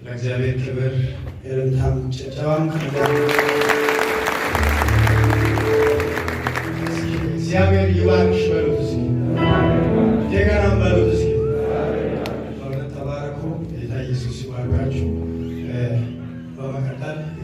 ለእግዚአብሔር ክብር የረምታም ጭብጨባም እግዚአብሔር ይባርክሽ በሉት እስኪ እንደገናም በሉት እስኪ በእውነት ተባረኩ። ጌታ ኢየሱስ ይባርካችሁ። በመቀጠል